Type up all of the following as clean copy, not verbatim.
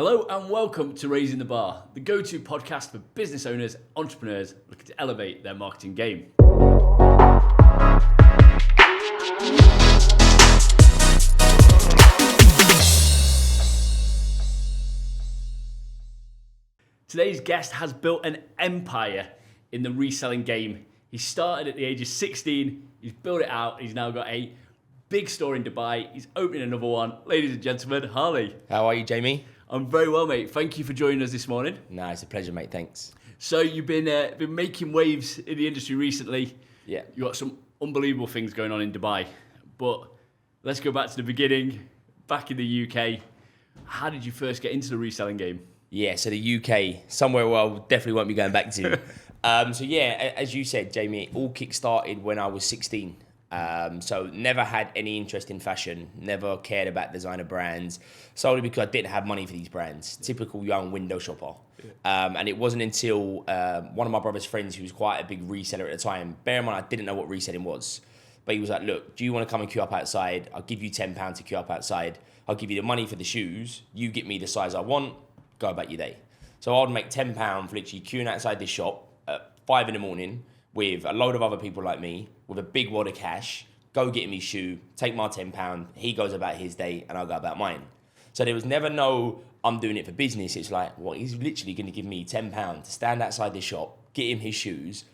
Hello and welcome to Raising the Barr, the go-to podcast for business owners, entrepreneurs looking to elevate their marketing game. Today's guest has built an empire in the reselling game. He started at the age of 16, he's built it out, he's now got a big store in Dubai, he's opening another one. Ladies and gentlemen, Harley. How are you, Jamie? I'm very well, mate. Thank you for joining us this morning. No, it's a pleasure, mate. Thanks. So you've been making waves in the industry recently. Yeah. You've got some unbelievable things going on in Dubai. But let's go back to the beginning, back in the UK. How did you first get into the reselling game? Yeah, so the UK, somewhere where I definitely won't be going back to. As you said, Jamie, it all kick-started when I was 16. So never had any interest in fashion, never cared about designer brands, solely because I didn't have money for these brands. Typical young window shopper. And it wasn't until one of my brother's friends, who was quite a big reseller at the time, bear in mind I didn't know what reselling was, but he was like, look, do you want to come and queue up outside? I'll give you £10 to queue up outside. I'll give you the money for the shoes. You get me the size I want, go about your day. So I'd make £10 for literally queuing outside this shop at 5 a.m, with a load of other people like me, with a big wad of cash, go get him his shoe, take my £10, he goes about his day, and I'll go about mine. So there was never no, I'm doing it for business. It's like, well, he's literally going to give me £10 to stand outside this shop, get him his shoes,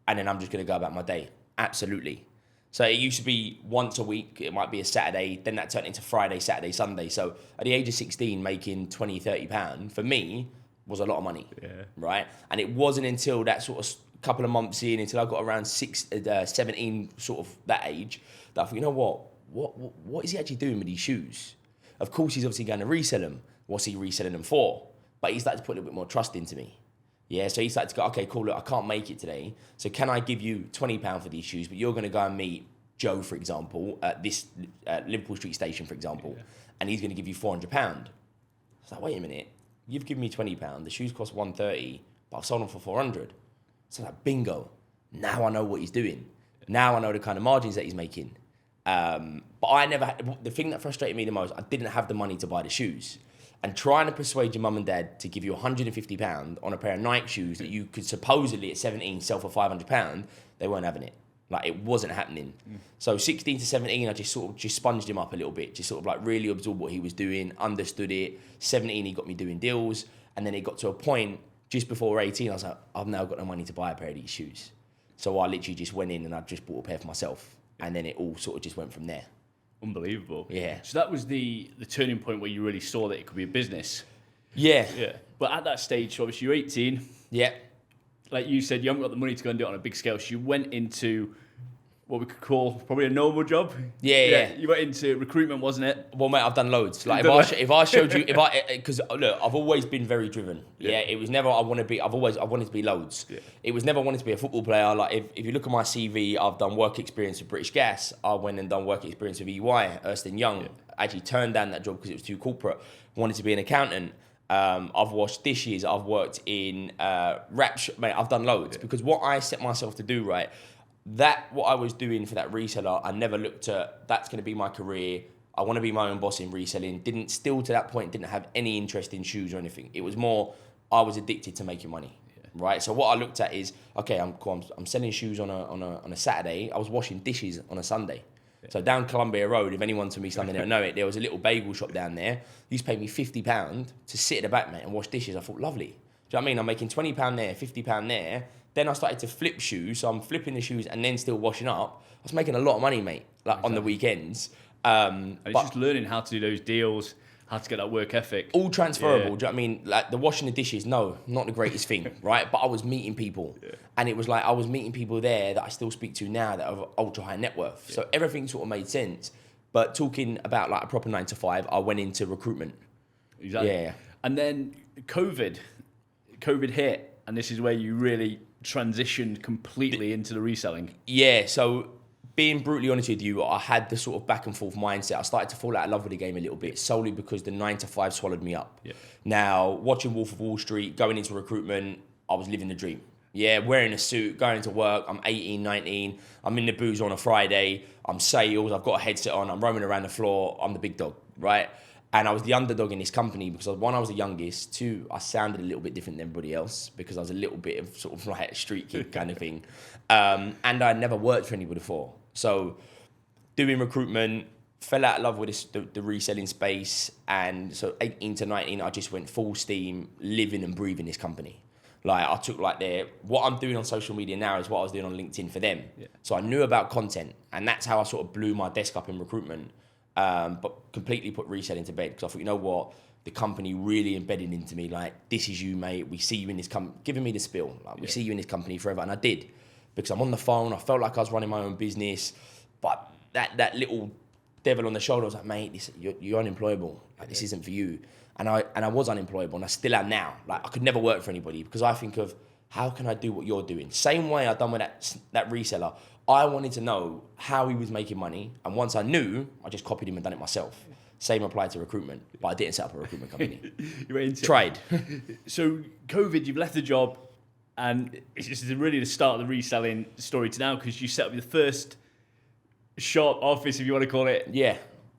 and then I'm just going to go about my day. Absolutely. So it used to be once a week, it might be a Saturday, then that turned into Friday, Saturday, Sunday. So at the age of 16, making £20, £30, for me, was a lot of money, right? And it wasn't until that sort of couple of months in, until I got around 17, sort of that age, that I thought, you know what is he actually doing with these shoes? Of course, he's obviously going to resell them. What's he reselling them for? But he started to put a little bit more trust into me. Yeah, so he started to go, okay, cool, look, I can't make it today, so can I give you £20 for these shoes, but you're going to go and meet Joe, for example, at this Liverpool Street Station, for example, and he's going to give you £400. I was like, wait a minute, you've given me £20, the shoes cost £130, but I've sold them for £400. So like, bingo, now I know what he's doing. Now I know the kind of margins that he's making. But I never had, the thing that frustrated me the most, I didn't have the money to buy the shoes. And trying to persuade your mum and dad to give you £150 on a pair of Nike shoes that you could supposedly at 17 sell for £500, they weren't having it. Like, it wasn't happening. So 16 to 17, I just sort of just sponged him up a little bit, just sort of like really absorbed what he was doing, understood it. 17, he got me doing deals. And then it got to a point, just before 18, I was like, I've now got no money to buy a pair of these shoes. So I literally just went in and I just bought a pair for myself. And then it all sort of just went from there. Unbelievable. Yeah. So that was the turning point where you really saw that it could be a business. Yeah. But at that stage, obviously you're 18. Yeah. Like you said, you haven't got the money to go and do it on a big scale. So you went into what we could call probably a normal job. Yeah. You went into recruitment, wasn't it? Well, mate, I've done loads. Like if I showed you, because look, I've always been very driven. Yeah. It was never I wanted to be loads. Yeah. It was never wanted to be a football player. Like if you look at my CV, I've done work experience with British Gas. I went and done work experience with EY, Ernst & Young. Yeah. I actually turned down that job because it was too corporate. Wanted to be an accountant. I've washed dishes. I've worked in mate, I've done loads because what I set myself to do, right. That what I was doing for that reseller, I never looked at that's going to be my career. I want to be my own boss in reselling. Still to that point, didn't have any interest in shoes or anything. It was more I was addicted to making money, right? So what I looked at is okay, I'm selling shoes on a Saturday. I was washing dishes on a Sunday. Yeah. So down Columbia Road, if anyone's from East London don't know it, there was a little bagel shop down there. He used to pay me £50 to sit at the back, mate, and wash dishes. I thought lovely. Do you know what I mean? I'm making £20 there, £50 there. Then I started to flip shoes, so I'm flipping the shoes and then still washing up. I was making a lot of money, mate, like on the weekends. And it's just learning how to do those deals, how to get that work ethic. All transferable, do you know what I mean? Like the washing the dishes, no, not the greatest thing, right? But I was meeting people. Yeah. And it was like I was meeting people there that I still speak to now that are ultra high net worth. Yeah. So everything sort of made sense. But talking about like a proper 9 to 5, I went into recruitment. Exactly. Yeah. And then COVID hit, and this is where you really transitioned completely into the reselling. Yeah, so being brutally honest with you, I had the sort of back and forth mindset. I started to fall out of love with the game a little bit, solely because the 9 to 5 swallowed me up. Yeah. Now, watching Wolf of Wall Street, going into recruitment, I was living the dream. Yeah, wearing a suit, going to work, I'm 18, 19, I'm in the booze on a Friday, I'm sales, I've got a headset on, I'm roaming around the floor, I'm the big dog, right? And I was the underdog in this company because one, I was the youngest. Two, I sounded a little bit different than everybody else because I was a little bit of sort of like a street kid kind of thing. And I'd never worked for anybody before. So doing recruitment, fell out of love with the reselling space. And so 18 to 19, I just went full steam, living and breathing this company. Like I took what I'm doing on social media now is what I was doing on LinkedIn for them. Yeah. So I knew about content, and that's how I sort of blew my desk up in recruitment. But completely put reselling to bed because I thought, you know what, the company really embedded into me, like, this is you, mate. We see you in this company, giving me the spiel. Like, we see you in this company forever. And I did, because I'm on the phone. I felt like I was running my own business. But that little devil on the shoulder was like, mate, you're unemployable. Like, this isn't for you. And I was unemployable, and I still am now. Like, I could never work for anybody because I think of, how can I do what you're doing? Same way I've done with that reseller. I wanted to know how he was making money, and once I knew, I just copied him and done it myself. Same applied to recruitment, but I didn't set up a recruitment company. You went into Tried. So COVID, you've left the job, and it's just really the start of the reselling story to now, because you set up your first shop, office, if you want to call it. Yeah.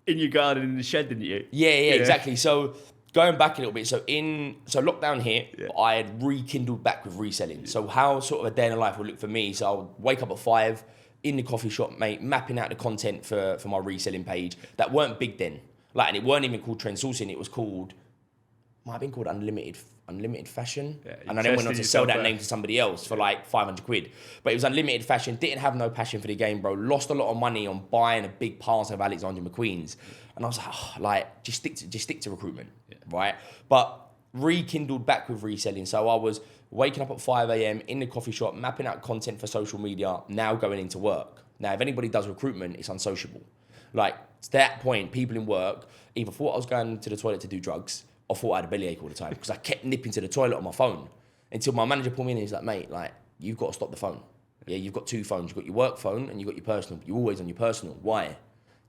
In your garden, in the shed, didn't you? Yeah, exactly. So going back a little bit, so lockdown hit, I had rekindled back with reselling. Yeah. So how sort of a day in the life would look for me, so I would wake up at 5, in the coffee shop, mate, mapping out the content for my reselling page that weren't big then. Like, and it weren't even called trend sourcing, it was called, might have been called Unlimited Fashion. Yeah, and I then went on to sell that name to somebody else for like 500 quid. But it was Unlimited Fashion, didn't have no passion for the game, bro. Lost a lot of money on buying a big parcel of Alexander McQueen's. And I was like, just stick to recruitment, right? But rekindled back with reselling. So I was waking up at 5 a.m. in the coffee shop, mapping out content for social media, now going into work. Now, if anybody does recruitment, it's unsociable. Like, to that point, people in work either thought I was going to the toilet to do drugs or thought I had a bellyache all the time because I kept nipping to the toilet on my phone until my manager pulled me in and he's like, mate, like, you've got to stop the phone. Yeah, you've got 2 phones. You've got your work phone and you've got your personal. You're always on your personal. Why?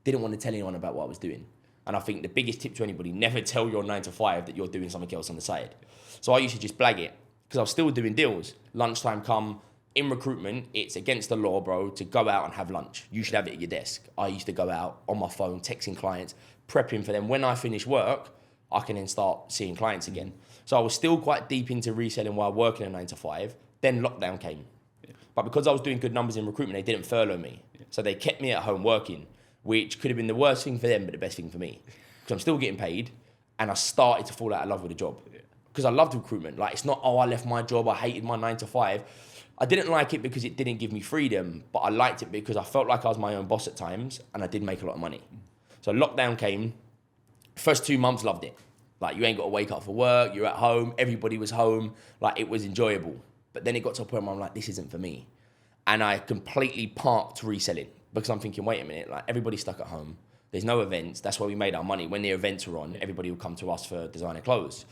Didn't want to tell anyone about what I was doing. And I think the biggest tip to anybody, never tell your 9 to 5 that you're doing something else on the side. So I used to just blag it because I was still doing deals. Lunchtime come. In recruitment, it's against the law, bro, to go out and have lunch. You should have it at your desk. I used to go out on my phone, texting clients, prepping for them. When I finish work, I can then start seeing clients again. So I was still quite deep into reselling while working a 9 to 5. Then lockdown came. Yeah. But because I was doing good numbers in recruitment, they didn't furlough me. Yeah. So they kept me at home working, which could have been the worst thing for them, but the best thing for me. Because I'm still getting paid, and I started to fall out of love with the job. Because I loved recruitment. Like, it's not, I left my job, I hated my 9 to 5. I didn't like it because it didn't give me freedom, but I liked it because I felt like I was my own boss at times, and I did make a lot of money. So lockdown came. First 2 months, loved it. Like, you ain't got to wake up for work, you're at home, everybody was home. Like, it was enjoyable. But then it got to a point where I'm like, this isn't for me. And I completely parked reselling because I'm thinking, wait a minute, like, everybody's stuck at home. There's no events. That's where we made our money. When the events were on, everybody would come to us for designer clothes.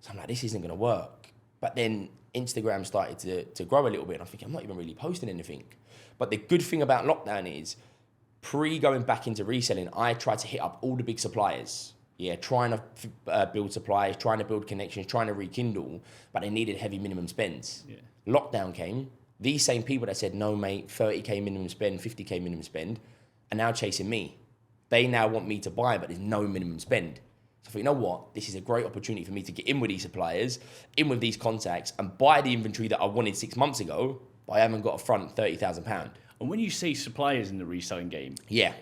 So I'm like, this isn't going to work. But then Instagram started to grow a little bit. And I'm thinking, I'm not even really posting anything. But the good thing about lockdown is, going back into reselling, I tried to hit up all the big suppliers. Yeah, trying to build supplies, trying to build connections, trying to rekindle, but they needed heavy minimum spends. Yeah. Lockdown came. These same people that said, no, mate, 30K minimum spend, 50K minimum spend, are now chasing me. They now want me to buy, but there's no minimum spend. So I thought, you know what? This is a great opportunity for me to get in with these suppliers, in with these contacts, and buy the inventory that I wanted 6 months ago, but I haven't got a front £30,000. And when you say suppliers in the reselling game, yeah,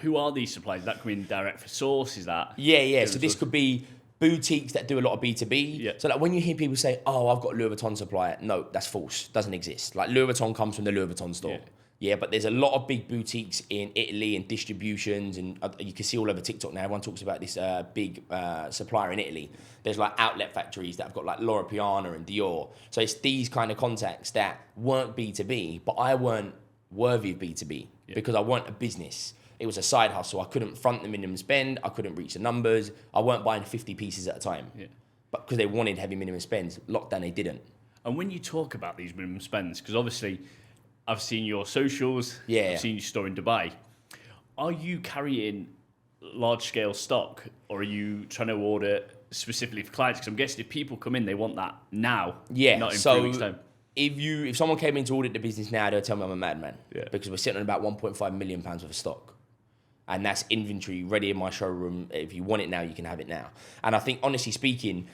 who are these suppliers? Is that coming direct for source? Is that? Yeah. So this could be boutiques that do a lot of B2B. Yeah. So like when you hear people say, oh, I've got a Louis Vuitton supplier, no, that's false. Doesn't exist. Like Louis Vuitton comes from the Louis Vuitton store. Yeah, but there's a lot of big boutiques in Italy and distributions, and you can see all over TikTok now. Everyone talks about this big supplier in Italy. There's like outlet factories that have got like Loro Piana and Dior. So it's these kind of contacts that weren't B2B, but I weren't worthy of B2B because I weren't a business. It was a side hustle. I couldn't front the minimum spend. I couldn't reach the numbers. I weren't buying 50 pieces at a time. Yeah. But because they wanted heavy minimum spends, lockdown they didn't. And when you talk about these minimum spends, because obviously I've seen your socials, I've seen your store in Dubai. Are you carrying large-scale stock, or are you trying to order specifically for clients? Because I'm guessing if people come in, they want that now, not in 3 weeks' time. If someone came in to audit the business now, they'll tell me I'm a madman because we're sitting on about £1.5 million worth of stock. And that's inventory ready in my showroom. If you want it now, you can have it now. And I think, honestly speaking,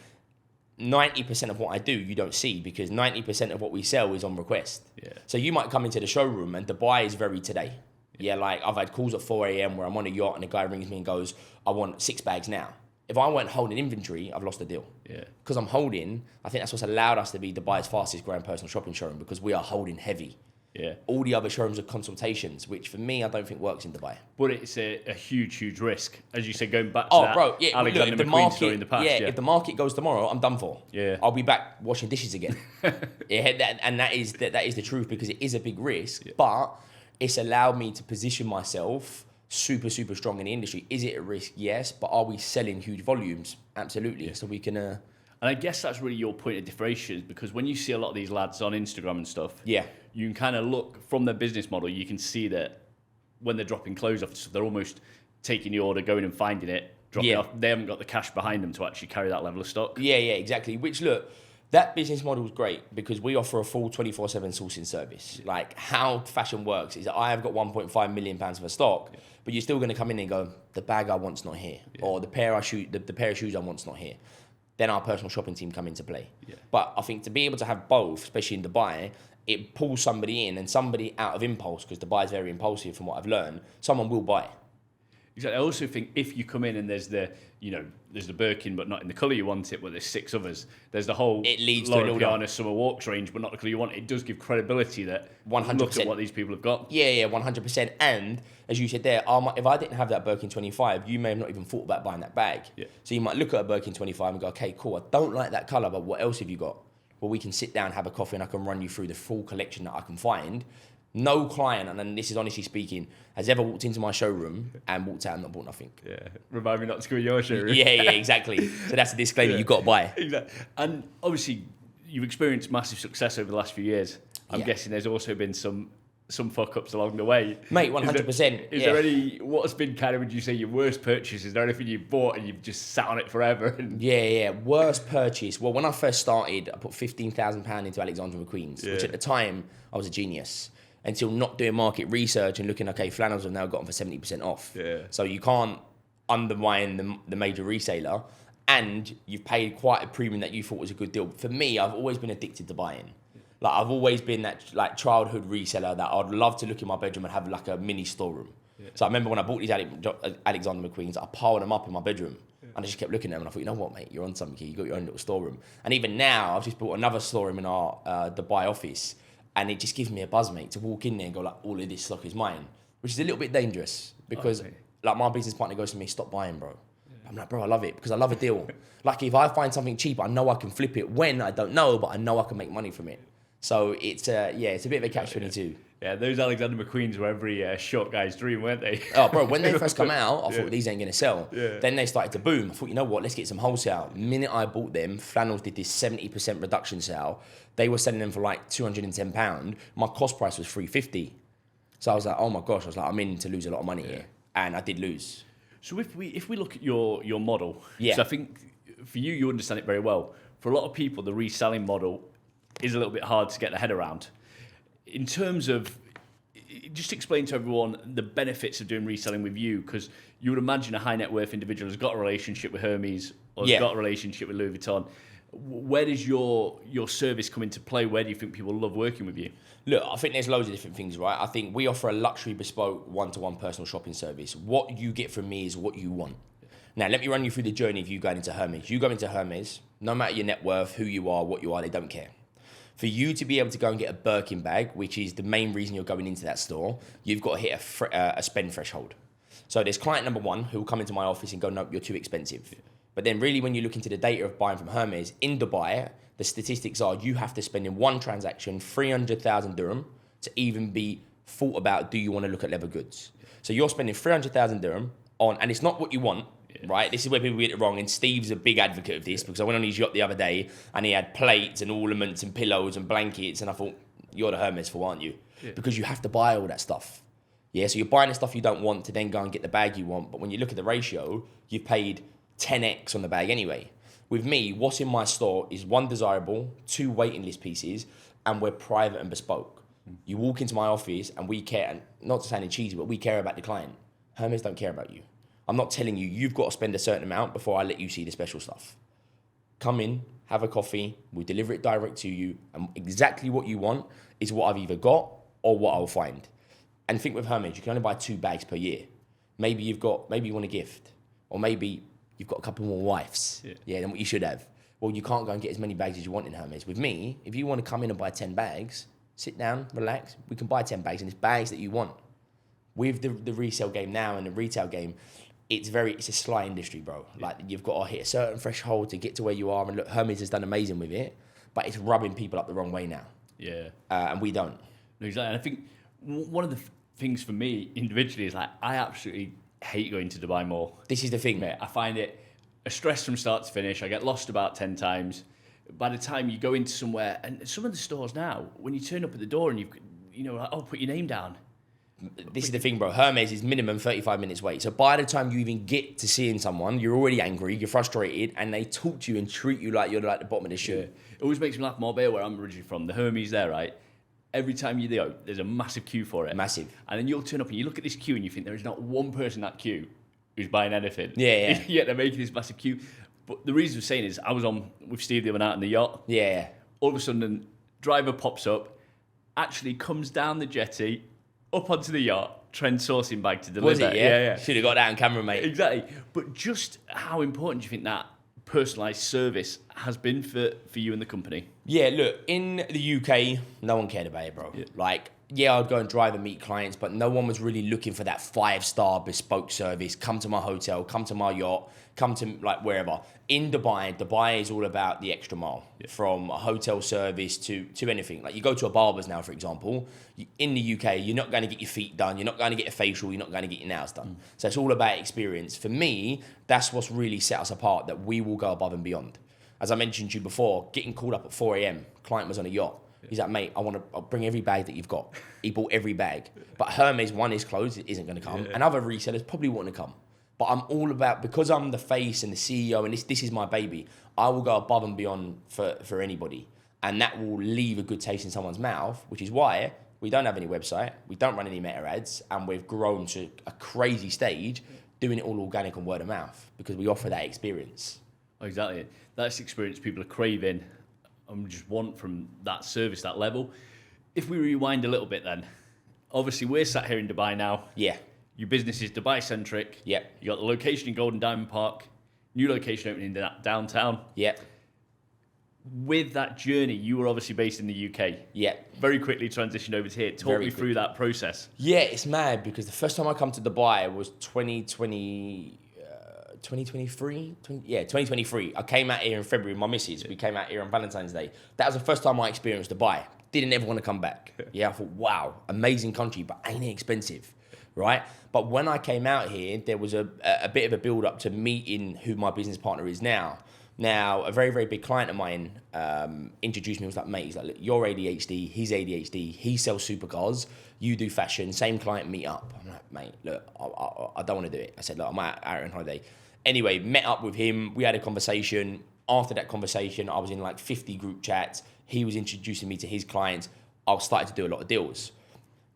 90% of what I do, you don't see, because 90% of what we sell is on request. Yeah. So you might come into the showroom and the buy is very today. Yeah, like I've had calls at 4 a.m. where I'm on a yacht and a guy rings me and goes, I want 6 bags now. If I weren't holding inventory, I've lost the deal. Yeah. Because I'm holding, I think that's what's allowed us to be Dubai's fastest growing personal shopping showroom, because we are holding heavy. Yeah. All the other showrooms are consultations, which for me, I don't think works in Dubai. But it's a huge, huge risk. As you said, going back to that Alexander look, McQueen story in the past. if the market goes tomorrow, I'm done for. Yeah. I'll be back washing dishes again. That is the truth, because it is a big risk, but it's allowed me to position myself super, super strong in the industry. Is it a risk? Yes. But are we selling huge volumes? Absolutely. Yeah. So we can... And I guess that's really your point of differentiation, because when you see a lot of these lads on Instagram and stuff, you can kind of look from their business model, you can see that when they're dropping clothes off, so they're almost taking the order, going and finding it, dropping it off. They haven't got the cash behind them to actually carry that level of stock. Yeah, exactly. Which, look, that business model is great, because we offer a full 24/7 sourcing service. Like, how fashion works is that I have got 1.5 million pounds of stock, but you're still going to come in and go, the bag I want's not here, or the pair of shoes I want's not here. Then our personal shopping team come into play. Yeah. But I think to be able to have both, especially in Dubai, it pulls somebody in, and somebody out of impulse, because Dubai is very impulsive from what I've learned, someone will buy. Exactly. I also think if you come in and there's the Birkin, but not in the colour you want it, but there's 6 others, there's the whole Laura Piana Summer Walks range, but not the colour you want. It does give credibility that 100%. Look at what these people have got. Yeah, 100%. And as you said there, if I didn't have that Birkin 25, you may have not even thought about buying that bag. Yeah. So you might look at a Birkin 25 and go, okay, cool, I don't like that colour, but what else have you got? Well, we can sit down, have a coffee, and I can run you through the full collection that I can find. No client, and this is honestly speaking, has ever walked into my showroom and walked out and not bought nothing. Yeah, remind me not to go in your showroom. Yeah, exactly. So that's a disclaimer, you've got to buy. Exactly. And obviously, you've experienced massive success over the last few years. I'm guessing there's also been some fuck-ups along the way. Mate, 100%. Is there any, what's been kind of, would you say, your worst purchase? Is there anything you bought and you've just sat on it forever? Yeah. Worst purchase. Well, when I first started, I put £15,000 into Alexander McQueen's, which at the time, I was a genius. Until not doing market research and looking, okay, flannels have now got them for 70% off. Yeah. So you can't undermine the major reseller, and you've paid quite a premium that you thought was a good deal. For me, I've always been addicted to buying. Like, I've always been that like childhood reseller that I'd love to look in my bedroom and have like a mini storeroom. Yeah. So I remember when I bought these Alexander McQueen's, I piled them up in my bedroom. And I just kept looking at them, and I thought, you know what, mate, you're on something here. You got your own little storeroom. And even now, I've just bought another storeroom in our Dubai office. And it just gives me a buzz, mate, to walk in there and go, like, all of this stock is mine, which is a little bit dangerous, because like my business partner goes to me, stop buying, bro. Yeah. I'm like, bro, I love it, because I love a deal. Like, if I find something cheap, I know I can flip it. When, I don't know, but I know I can make money from it. So it's a bit of a catch-22. Yeah, those Alexander McQueen's were every short guy's dream, weren't they? Oh, bro, when they first come out, I thought these ain't going to sell. Yeah. Then they started to boom. I thought, you know what, let's get some wholesale. The minute I bought them, Flannels did this 70% reduction sale. They were selling them for like £210. My cost price was $350. So I was like, oh my gosh, I'm in to lose a lot of money here. And I did lose. So if we look at your model, so I think for you understand it very well. For a lot of people, the reselling model is a little bit hard to get their head around. In terms of, just explain to everyone the benefits of doing reselling with you, because you would imagine a high net worth individual has got a relationship with Hermes or has got a relationship with Louis Vuitton. Where does your service come into play? Where do you think people love working with you? Look, I think there's loads of different things, right? I think we offer a luxury bespoke one-to-one personal shopping service. What you get from me is what you want. Now, let me run you through the journey of you going into Hermes. You go into Hermes, no matter your net worth, who you are, what you are, they don't care. For you to be able to go and get a Birkin bag, which is the main reason you're going into that store, you've got to hit a spend threshold. So there's client number one who will come into my office and go, no, you're too expensive. Yeah. But then really when you look into the data of buying from Hermes, in Dubai, the statistics are you have to spend in one transaction 300,000 dirham to even be thought about, do you want to look at leather goods? Yeah. So you're spending 300,000 dirham on, and it's not what you want, right? This is where people get it wrong, and Steve's a big advocate of this, because I went on his yacht the other day and he had plates and ornaments and pillows and blankets, and I thought, you're the Hermes for, aren't you? Yeah. Because you have to buy all that stuff. Yeah, so you're buying the stuff you don't want to then go and get the bag you want, but when you look at the ratio, you've paid 10x on the bag anyway. With me, what's in my store is 1, desirable, 2, waiting list pieces, and we're private and bespoke. You walk into my office and we care, and not to sound cheesy, but we care about the client. Hermes don't care about you. I'm not telling you, you've got to spend a certain amount before I let you see the special stuff. Come in, have a coffee, we deliver it direct to you, and exactly what you want is what I've either got or what I'll find. And think with Hermes, you can only buy 2 bags per year. Maybe you want a gift, or maybe you've got a couple more wives, than what you should have. Well, you can't go and get as many bags as you want in Hermes. With me, if you want to come in and buy 10 bags, sit down, relax, we can buy 10 bags, and it's bags that you want. With the resale game now and the retail game, it's a sly industry, bro. Like, you've got to hit a certain threshold to get to where you are. And look, Hermes has done amazing with it, but it's rubbing people up the wrong way now. Yeah. And we don't. No, exactly. And I think one of the things for me individually is, like, I absolutely hate going to Dubai Mall. This is the thing. Mate, I find it a stress from start to finish. I get lost about 10 times. By the time you go into somewhere, and some of the stores now, when you turn up at the door and put your name down. This is the thing, bro. Hermes is minimum 35 minutes wait. So by the time you even get to seeing someone, you're already angry, you're frustrated, and they talk to you and treat you like you're like the bottom of the shoe. Yeah. It always makes me laugh. Marbella, where I'm originally from, the Hermes there, right? Every time you go, there's a massive queue for it. Massive. And then you'll turn up and you look at this queue and you think there is not one person in that queue who's buying anything. Yeah. Yet they're making this massive queue. But the reason I'm saying is, I was on with Steve the other night on the yacht. Yeah. All of a sudden, the driver pops up, actually comes down the jetty, up onto the yacht, trend sourcing bag to deliver. Was it? Yeah. Should have got that on camera, mate. Exactly. But just how important do you think that personalised service has been for you and the company? Yeah, look, in the UK, no one cared about it, bro. Yeah. I'd go and drive and meet clients, but no one was really looking for that 5-star bespoke service. Come to my hotel, come to my yacht, come to like wherever. In Dubai is all about the extra mile, from a hotel service to anything. Like, you go to a barber's now, for example, in the UK, you're not going to get your feet done, you're not going to get a facial, you're not going to get your nails done. So it's all about experience. For me, that's what's really set us apart, that we will go above and beyond. As I mentioned to you before, getting called up at 4 a.m, client was on a yacht. He's like, mate, I'll bring every bag that you've got. He bought every bag. But Hermes, one is closed, it isn't going to come. And other resellers probably wouldn't come. But I'm all about, because I'm the face and the CEO and this is my baby, I will go above and beyond for anybody. And that will leave a good taste in someone's mouth, which is why we don't have any website, we don't run any meta ads, and we've grown to a crazy stage doing it all organic and word of mouth, because we offer that experience. Exactly. That's experience people are craving and just want from that service, that level. If we rewind a little bit then, obviously we're sat here in Dubai now. Yeah. Your business is Dubai-centric. Yeah. You got the location in Golden Diamond Park, new location opening in downtown. Yeah. With that journey, you were obviously based in the UK. Yeah. Very quickly transitioned over to here. Talk me through that process. Yeah, it's mad, because the first time I come to Dubai was 2023. I came out here in February with my missus. We came out here on Valentine's Day. That was the first time I experienced Dubai. Didn't ever want to come back. Yeah, I thought, wow, amazing country, but ain't it expensive, right? But when I came out here, there was a bit of a build up to meeting who my business partner is now. Now, a very, very big client of mine introduced me. He was like, mate, he's like, look, you're ADHD, he's ADHD, he sells supercars, you do fashion, same client, meet up. I'm like, mate, look, I don't want to do it. I said, look, I'm out on holiday. Anyway, met up with him, we had a conversation. After that conversation, I was in like 50 group chats. He was introducing me to his clients. I started to do a lot of deals.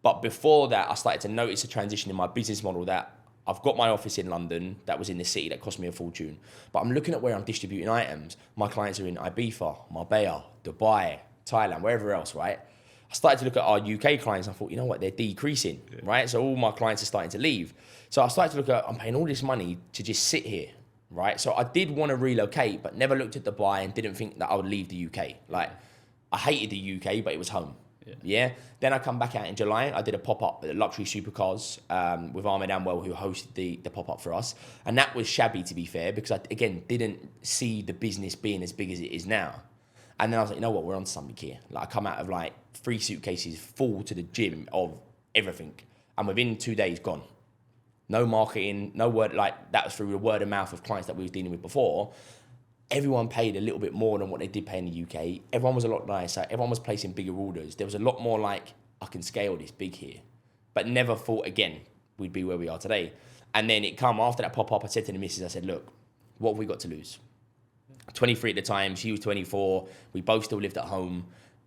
But before that, I started to notice a transition in my business model, that I've got my office in London, that was in the city, that cost me a fortune. But I'm looking at where I'm distributing items. My clients are in Ibiza, Marbella, Dubai, Thailand, wherever else, right? I started to look at our UK clients, and I thought, you know what, they're decreasing, right? So all my clients are starting to leave. So I started to look at, I'm paying all this money to just sit here, right? So I did want to relocate, but never looked at Dubai and didn't think that I would leave the UK. Like, I hated the UK, but it was home. Yeah. Then I come back out in July. I did a pop-up at Luxury Supercars with Ahmed Amwell, who hosted the pop-up for us. And that was shabby, to be fair, because I, again, didn't see the business being as big as it is now. And then I was like, you know what, we're on to something here. Like, I come out of like 3 suitcases full to the gym of everything. And within 2 days, gone. No marketing, no word, like that was through the word of mouth of clients that we were dealing with before. Everyone paid a little bit more than what they did pay in the UK. Everyone was a lot nicer. Everyone was placing bigger orders. There was a lot more like, I can scale this big here. But never thought, again, we'd be where we are today. And then it come after that pop-up, I said to the missus, I said, look, what have we got to lose? 23 at the time, she was 24. We both still lived at home.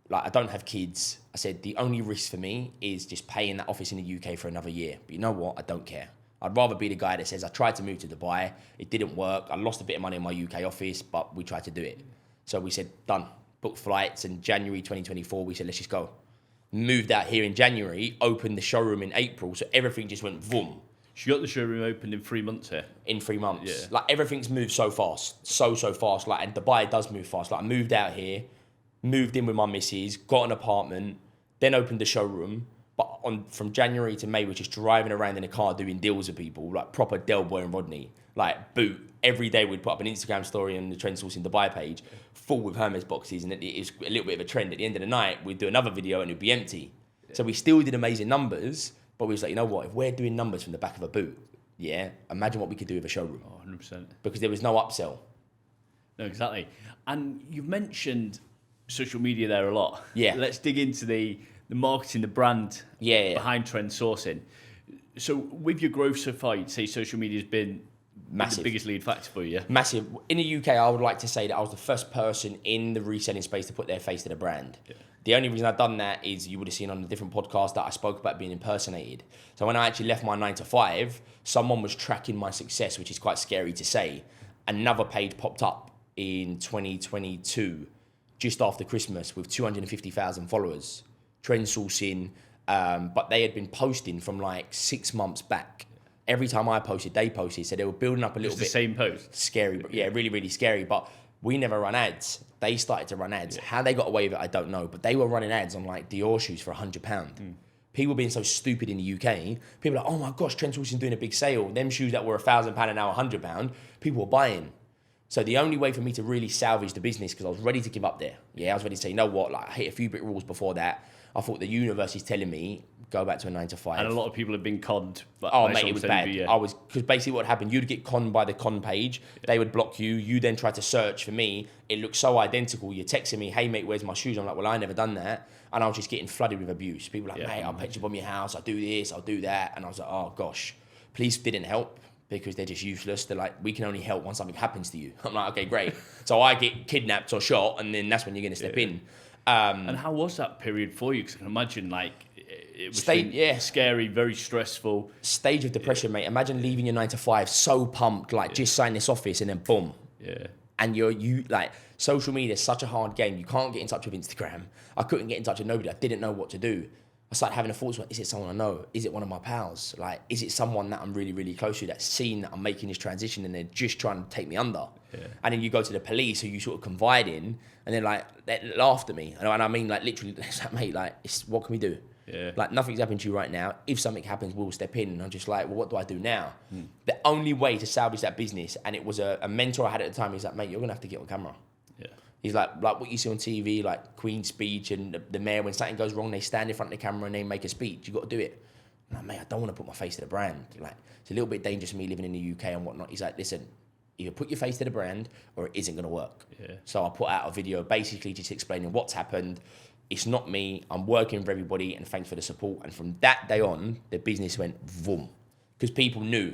Like, I don't have kids. I said, the only risk for me is just paying that office in the UK for another year. But you know what? I don't care. I'd rather be the guy that says, I tried to move to Dubai, it didn't work, I lost a bit of money in my UK office, but we tried to do it. So we said, done. Booked flights, and January 2024, we said, let's just go. Moved out here in January, opened the showroom in April, so everything just went boom. You got the showroom opened in 3 months here? In 3 months. Yeah. Like, everything's moved so fast. So fast. Like, and Dubai does move fast. Like, I moved out here, moved in with my missus, got an apartment, then opened the showroom. But from January to May, we're just driving around in a car doing deals with people, like proper Del Boy and Rodney. Like, boot. Every day we'd put up an Instagram story on the Trend Sourcing Dubai page, full with Hermes boxes, and it was a little bit of a trend. At the end of the night, we'd do another video and it'd be empty. Yeah. So we still did amazing numbers, but we was like, you know what? If we're doing numbers from the back of a boot, yeah, imagine what we could do with a showroom. Oh, 100%. Because there was no upsell. No, exactly. And you've mentioned social media there a lot. Yeah. Let's dig into the marketing, the brand behind Trend Sourcing. So with your growth so far, you'd say social media has been massive. The biggest lead factor for you? Massive. In the UK, I would like to say that I was the first person in the reselling space to put their face to the brand. Yeah. The only reason I've done that is you would have seen on a different podcast that I spoke about being impersonated. So when I actually left my 9 to 5, someone was tracking my success, which is quite scary to say. Another page popped up in 2022, just after Christmas, with 250,000 followers. Trend Sourcing, but they had been posting from like 6 months back. Every time I posted, they posted. So they were building up a little bit. The same post? Scary. Yeah, really, really scary. But we never run ads. They started to run ads. Yeah. How they got away with it, I don't know. But they were running ads on like Dior shoes for £100. People being so stupid in the UK. People are like, oh my gosh, Trend Sourcing doing a big sale. Them shoes that were £1,000 and now £100. People were buying. So the only way for me to really salvage the business, because I was ready to give up there. Yeah, I was ready to say, you know what? Like, I hit a few brick walls before that. I thought the universe is telling me, go back to a 9 to 5. And a lot of people have been conned. Oh, mate, it was bad. Because basically what happened, you'd get conned by the con page. Yeah. They would block you. You then try to search for me. It looked so identical. You're texting me, hey, mate, where's my shoes? I'm like, well, I never done that. And I was just getting flooded with abuse. People were like, mate, I'll pitch you bomb your house. I'll do this. I'll do that. And I was like, oh, gosh. Police didn't help because they're just useless. They're like, we can only help when something happens to you. I'm like, okay, great. So I get kidnapped or shot, and then that's when you're going to step in. And how was that period for you? Because I can imagine, like, it was scary, very stressful. Stage of depression, mate. Imagine leaving your 9 to 5, so pumped, like just sign this office, and then boom. Yeah. And you like, social media is such a hard game. You can't get in touch with Instagram. I couldn't get in touch with nobody. I didn't know what to do. I started having a thought, is it someone I know? Is it one of my pals? Like, is it someone that I'm really, really close to that's seen that I'm making this transition and they're just trying to take me under? Yeah. And then you go to the police who you sort of confide in, and they're like, they laughed at me. And I mean, like, literally, it's like, mate, like, what can we do? Yeah. Like, nothing's happened to you right now. If something happens, we'll step in. And I'm just like, well, what do I do now? The only way to salvage that business, and it was a mentor I had at the time, he's like, mate, you're going to have to get on camera. Yeah. He's like what you see on TV, like Queen's speech and the mayor, when something goes wrong, they stand in front of the camera and they make a speech. You got to do it. I'm like, mate, I don't want to put my face to the brand. Like, it's a little bit dangerous for me living in the UK and whatnot. He's like, listen, either put your face to the brand or it isn't going to work. Yeah. So I put out a video basically just explaining what's happened. It's not me. I'm working for everybody, and thanks for the support. And from that day on, the business went boom, because people knew.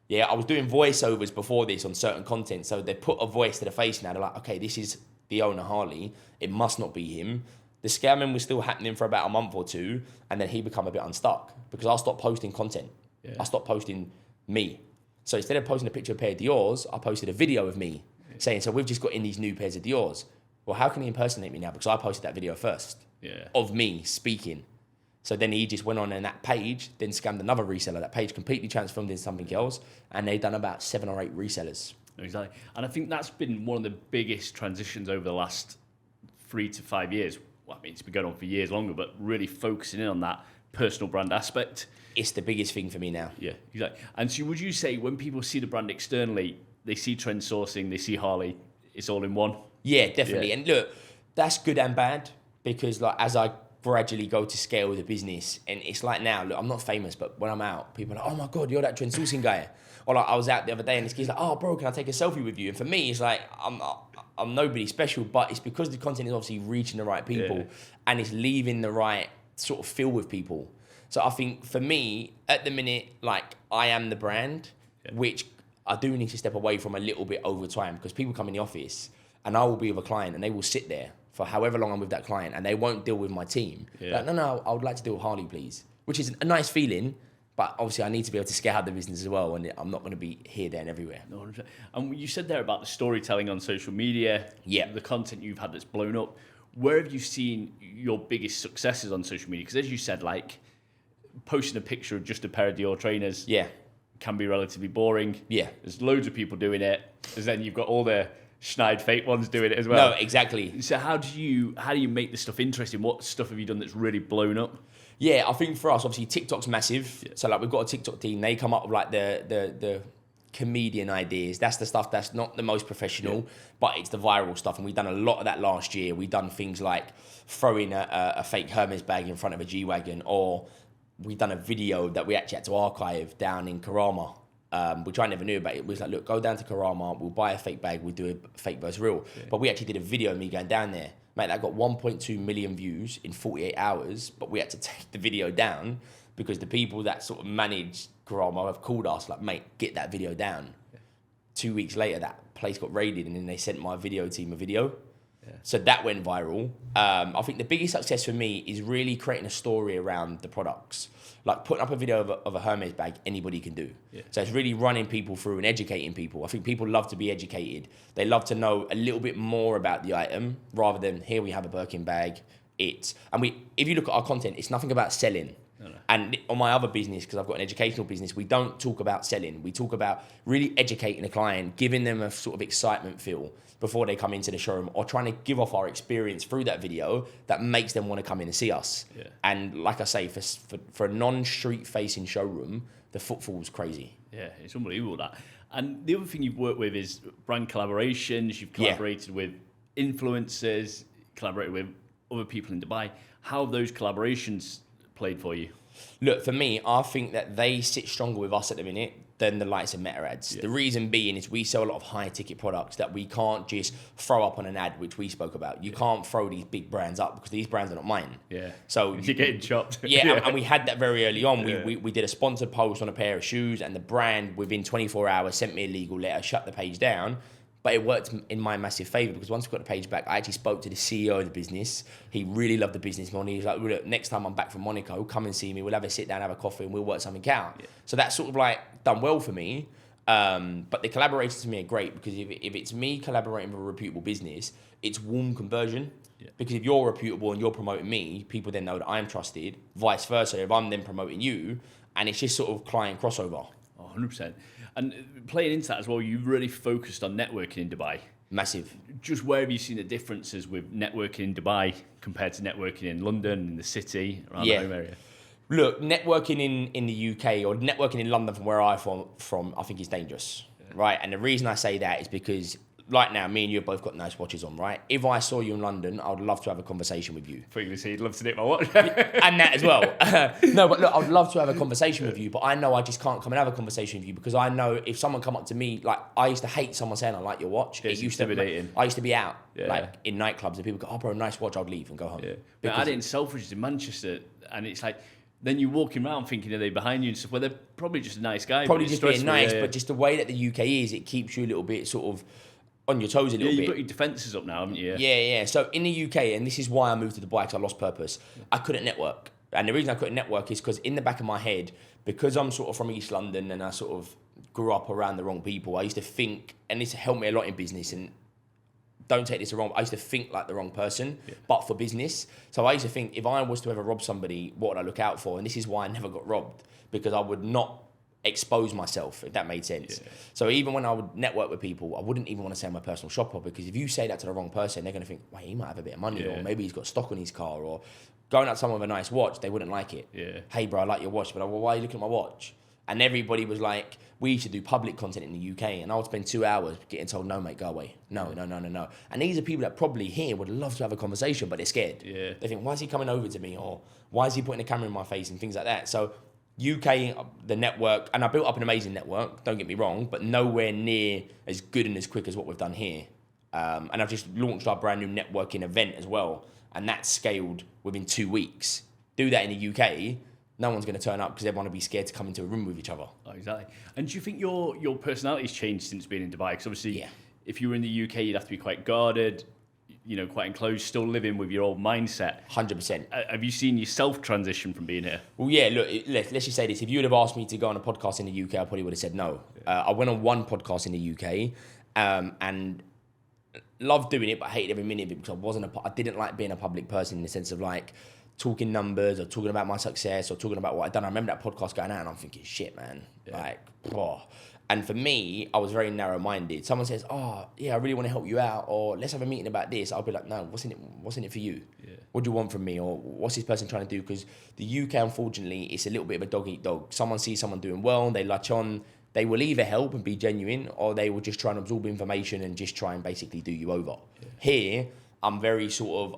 Yeah, I was doing voiceovers before this on certain content, so they put a voice to the face now. They're like, okay, this is the owner, Harley. It must not be him. The scamming was still happening for about a month or two, and then he became a bit unstuck because I stopped posting content. Yeah. I stopped posting me. So instead of posting a picture of a pair of Dior's, I posted a video of me saying, so we've just got in these new pairs of Dior's. Well, how can he impersonate me now? Because I posted that video first of me speaking. So then he just went on in that page, then scammed another reseller. That page completely transformed into something else, and they've done about 7 or 8 resellers. Exactly. And I think that's been one of the biggest transitions over the last 3 to 5 years. Well, I mean, it's been going on for years longer, but really focusing in on that personal brand aspect. It's the biggest thing for me now. Yeah, exactly. And so would you say when people see the brand externally, they see Trend Sourcing, they see Harley, it's all in one? Yeah, definitely. Yeah. And look, that's good and bad, because like as I gradually go to scale the business, and it's like now, look, I'm not famous, but when I'm out, people are like, oh my God, you're that Trend Sourcing guy. Or like I was out the other day and this kid's like, oh bro, can I take a selfie with you? And for me, it's like, I'm nobody special, but it's because the content is obviously reaching the right people and it's leaving the right sort of feel with people. So I think for me, at the minute, like I am the brand, which I do need to step away from a little bit over time, because people come in the office and I will be with a client and they will sit there for however long I'm with that client and they won't deal with my team. Yeah. Like, no, I would like to deal with Harley, please. Which is a nice feeling, But obviously, I need to be able to scale the business as well, and I'm not going to be here, there, and everywhere. No, and you said there about the storytelling on social media, the content you've had that's blown up. Where have you seen your biggest successes on social media? Because as you said, like posting a picture of just a pair of Dior trainers can be relatively boring. Yeah. There's loads of people doing it. Because then you've got all the schneid fake ones doing it as well. No, exactly. So how do you make this stuff interesting? What stuff have you done that's really blown up? Yeah, I think for us, obviously, TikTok's massive. Yeah. So like we've got a TikTok team. They come up with like the comedian ideas. That's the stuff that's not the most professional, but it's the viral stuff. And we've done a lot of that last year. We've done things like throwing a fake Hermes bag in front of a G-Wagon, or we've done a video that we actually had to archive down in Karama, which I never knew about. It was like, look, go down to Karama, we'll buy a fake bag, we'll do a fake versus real. Yeah. But we actually did a video of me going down there. Mate, that got 1.2 million views in 48 hours, but we had to take the video down because the people that sort of manage Karama have called us like, mate, get that video down. Yeah. 2 weeks later, that place got raided, and then they sent my video team a video. Yeah. So that went viral. I think the biggest success for me is really creating a story around the products. Like putting up a video of a Hermes bag, anybody can do. Yeah. So it's really running people through and educating people. I think people love to be educated. They love to know a little bit more about the item rather than here we have a Birkin bag. If you look at our content, it's nothing about selling. No. And on my other business, because I've got an educational business, we don't talk about selling. We talk about really educating the client, giving them a sort of excitement feel before they come into the showroom, or trying to give off our experience through that video that makes them want to come in and see us. Yeah. And like I say, for a non-street facing showroom, the footfall's crazy. Yeah, it's unbelievable that. And the other thing you've worked with is brand collaborations. You've collaborated with influencers, collaborated with other people in Dubai. How have those collaborations played for you? Look, for me, I think that they sit stronger with us at the minute than the likes of Meta ads. Yeah. The reason being is we sell a lot of high ticket products that we can't just throw up on an ad, which we spoke about. You can't throw these big brands up because these brands are not mine. Yeah. So you're getting chopped. Yeah, and we had that very early on. We did a sponsored post on a pair of shoes, and the brand within 24 hours sent me a legal letter, shut the page down. But it worked in my massive favour because once we got the page back, I actually spoke to the CEO of the business. He really loved the business model. He was like, look, next time I'm back from Monaco, come and see me. We'll have a sit down, have a coffee, and we'll work something out. Yeah. So that's sort of like done well for me. But the collaborators to me are great because if it's me collaborating with a reputable business, it's warm conversion. Yeah. Because if you're reputable and you're promoting me, people then know that I'm trusted. Vice versa, if I'm then promoting you, and it's just sort of client crossover. Oh, 100%. And playing into that as well, you really focused on networking in Dubai. Massive. Just where have you seen the differences with networking in Dubai compared to networking in London, in the city, around the home area? Look, networking in the UK or networking in London from where I'm from, I think is dangerous, right? And the reason I say that is because right now, me and you have both got nice watches on, right? If I saw you in London, I would love to have a conversation with you. Previously, you'd love to nick my watch. And that as well. No, but look, I'd love to have a conversation with you, but I know I just can't come and have a conversation with you because I know if someone come up to me, like I used to hate someone saying I like your watch. It's intimidating. I used to be out like in nightclubs and people go, oh bro, nice watch, I'd leave and go home. Yeah. But I did in Selfridges in Manchester, and it's like, then you're walking around thinking, are they behind you and stuff? Well, they're probably just a nice guy. Probably just being nice, but just the way that the UK is, it keeps you a little bit sort of on your toes a little bit. You've got your defences up now, haven't you? Yeah. So in the UK, and this is why I moved to Dubai because I lost purpose, I couldn't network. And the reason I couldn't network is because in the back of my head, because I'm sort of from East London and I sort of grew up around the wrong people, I used to think, and this helped me a lot in business, and don't take this wrong, I used to think like the wrong person, but for business. So I used to think, if I was to ever rob somebody, what would I look out for? And this is why I never got robbed, because I would not expose myself, if that made sense. Yeah. So even when I would network with people, I wouldn't even want to say I'm a personal shopper, because if you say that to the wrong person, they're going to think, well, he might have a bit of money, or maybe he's got stock on his car, or going out to someone with a nice watch, they wouldn't like it. Yeah. Hey bro, I like your watch, but well, why are you looking at my watch? And everybody was like, we used to do public content in the UK, and I would spend 2 hours getting told, no mate, go away. No. And these are people that probably here would love to have a conversation, but they're scared. Yeah. They think, why is he coming over to me? Or why is he putting a camera in my face and things like that? So UK, the network, and I built up an amazing network, don't get me wrong, but nowhere near as good and as quick as what we've done here. And I've just launched our brand new networking event as well, and that's scaled within 2 weeks. Do that in the UK, no one's going to turn up because everyone will be scared to come into a room with each other. Oh, exactly. And do you think your personality's changed since being in Dubai? Because obviously, if you were in the UK, you'd have to be quite guarded. quite enclosed, still living with your old mindset. 100%. Have you seen yourself transition from being here? Well, yeah, look, let's just say this. If you would have asked me to go on a podcast in the UK, I probably would have said no. I went on one podcast in the UK and loved doing it, but hated every minute of it because I didn't like being a public person in the sense of like talking numbers or talking about my success or talking about what I'd done. I remember that podcast going out and I'm thinking, shit, man. Like, oh. And for me, I was very narrow-minded. Someone says, oh, yeah, I really want to help you out, or let's have a meeting about this. I'll be like, no, what's in it for you? Yeah. What do you want from me? Or what's this person trying to do? Because the UK, unfortunately, it's a little bit of a dog-eat-dog. Someone sees someone doing well, they latch on. They will either help and be genuine, or they will just try and absorb information and just try and basically do you over. Yeah. Here, I'm very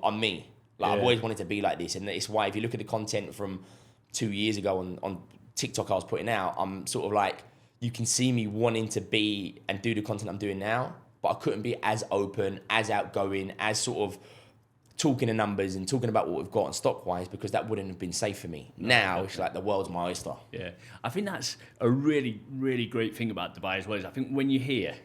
I'm me. Like, I've always wanted to be like this. And it's why if you look at the content from 2 years ago on TikTok I was putting out, I'm sort of like, you can see me wanting to be and do the content I'm doing now, but I couldn't be as open, as outgoing, as sort of talking the numbers and talking about what we've got on stock-wise, because that wouldn't have been safe for me. Now, it's like the world's my oyster. Yeah. I think that's a really, really great thing about Dubai as well. Is I think when you're here,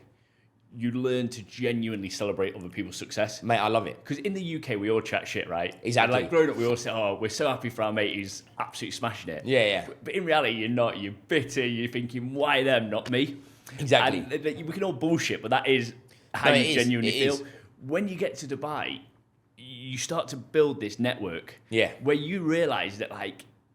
you learn to genuinely celebrate other people's success. Mate, I love it. Because in the UK, we all chat shit, right? Exactly. And like growing up, we all say, oh, we're so happy for our mate who's absolutely smashing it. Yeah, yeah. But in reality, you're not. You're bitter. You're thinking, why them, not me? Exactly. And we can all bullshit, but that is how you genuinely feel. When you get to Dubai, you start to build this network. Yeah. Where you realise that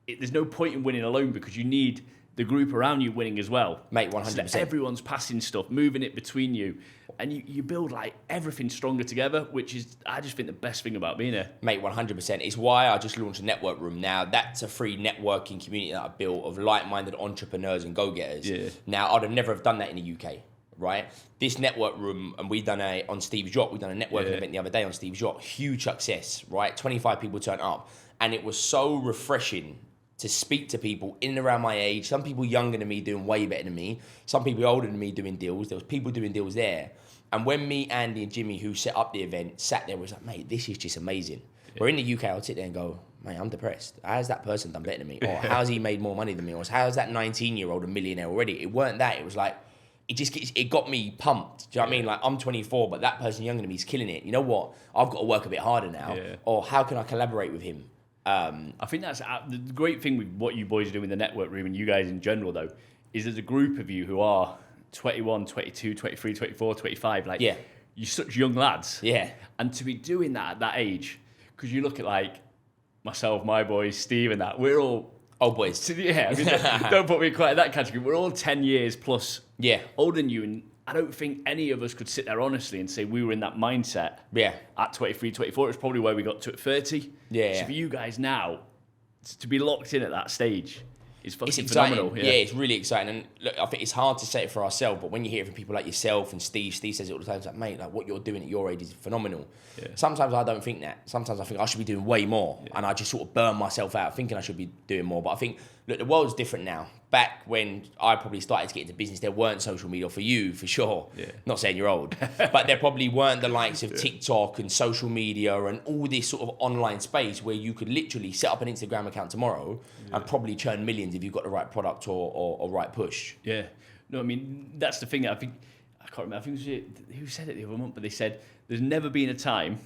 there's no point in winning alone because you need the group around you winning as well. Mate, 100%. So everyone's passing stuff, moving it between you. And you build like everything stronger together, which is, I just think, the best thing about being here. Mate, 100%. It's why I just launched a network room. Now, that's a free networking community that I built of like-minded entrepreneurs and go-getters. Yeah. Now, I'd have never have done that in the UK, right? This network room, and we've done on Steve's Yacht, we've done a networking event the other day on Steve's Yacht. Huge success, right? 25 people turned up. And it was so refreshing to speak to people in and around my age. Some people younger than me doing way better than me. Some people older than me doing deals. There was people doing deals there. And when me, Andy, and Jimmy, who set up the event, sat there, was like, mate, this is just amazing. Yeah. Where in the UK, I'll sit there and go, mate, I'm depressed. How's that person done better than me? Or how's he made more money than me? Or how's that 19-year-old a millionaire already? It weren't that. It was like, it got me pumped. Do you know what I mean? Like, I'm 24, but that person younger than me is killing it. You know what? I've got to work a bit harder now. Yeah. Or how can I collaborate with him? I think that's the great thing with what you boys do in the network room, and you guys in general, though, is there's a group of you who are 21, 22, 23, 24, 25. Like, you're such young lads. Yeah. And to be doing that at that age, because you look at like myself, my boys, Steve, and that, we're all old boys. Yeah, I mean, don't put me quite in that category. We're all 10 years plus older than you, and I don't think any of us could sit there honestly and say we were in that mindset at 23, 24. It's probably where we got to at 30. So for you guys now, to be locked in at that stage is fucking phenomenal. Yeah, it's really exciting. And look, I think it's hard to say it for ourselves, but when you hear it from people like yourself and Steve says it all the time, it's like, mate, like what you're doing at your age is phenomenal. Yeah. Sometimes I don't think that. Sometimes I think I should be doing way more. And I just sort of burn myself out thinking I should be doing more. But I think, look, the world's different now. Back when I probably started to get into business, there weren't social media for you, for sure. Yeah. Not saying you're old, but there probably weren't the likes of TikTok and social media and all this sort of online space where you could literally set up an Instagram account tomorrow and probably churn millions if you've got the right product or right push. Yeah. No, I mean, that's the thing. I can't remember. I think it was, who said it the other month, but they said there's never been a time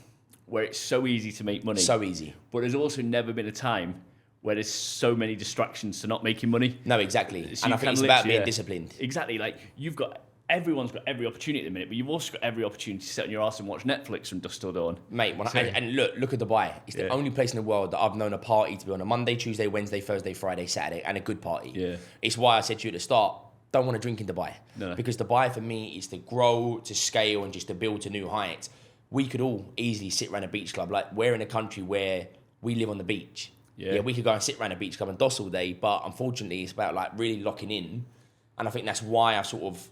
where it's so easy to make money. So easy. But there's also never been a time where there's so many distractions to not making money. No, exactly. So and I think it's about being disciplined. Exactly. Like, everyone's got every opportunity at the minute, but you've also got every opportunity to sit on your ass and watch Netflix from dusk till dawn. Mate, and look at Dubai. It's the only place in the world that I've known a party to be on a Monday, Tuesday, Wednesday, Thursday, Friday, Saturday, and a good party. Yeah. It's why I said to you at the start, don't want to drink in Dubai. No. Because Dubai, for me, is to grow, to scale, and just to build to new heights. We could all easily sit around a beach club. Like, we're in a country where we live on the beach. Yeah, we could go and sit around a beach club and doss all day, but unfortunately, it's about like really locking in, and I think that's why I sort of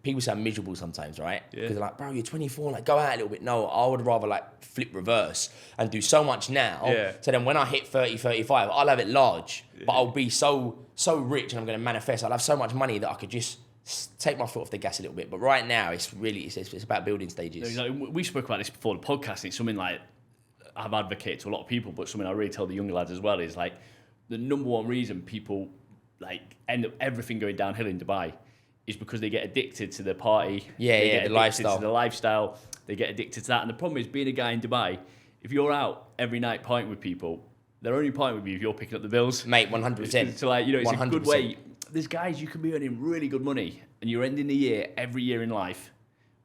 people say I'm miserable sometimes, right? Because they're like, bro, you're 24, like go out a little bit. No, I would rather like flip reverse and do so much now. Yeah. So then when I hit 30, 35, I'll have it large, but I'll be so rich and I'm going to manifest. I'll have so much money that I could just take my foot off the gas a little bit. But right now, it's about building stages. We spoke about this before the podcast. It's something like I've advocated to a lot of people, but something I really tell the younger lads as well is like the number one reason people like end up everything going downhill in Dubai is because they get addicted to the party. Yeah, they yeah, get the addicted lifestyle. to the lifestyle. They get addicted to that. And the problem is, being a guy in Dubai, if you're out every night partying with people, they're only partying with you if you're picking up the bills. Mate, 100%. So like, it's 100%. A good 100%. way. There's guys you can be earning really good money, and you're ending the year every year in life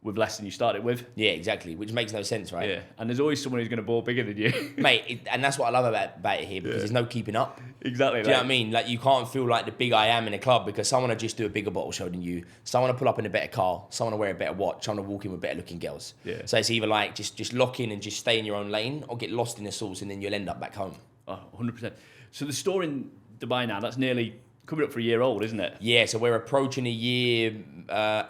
with less than you started with. Yeah, exactly, which makes no sense, right? Yeah, and there's always someone who's going to ball bigger than you. Mate, and that's what I love about it here, because there's no keeping up. Exactly. Do you know what I mean? Like, you can't feel like the big I am in a club, because someone will just do a bigger bottle show than you. Someone will pull up in a better car. Someone will wear a better watch. Someone will walk in with better looking girls. Yeah. So it's either like just lock in and just stay in your own lane, or get lost in the sauce, and then you'll end up back home. Oh, 100%. So the store in Dubai now, that's nearly coming up for a year old, isn't it? Yeah, so we're approaching a year,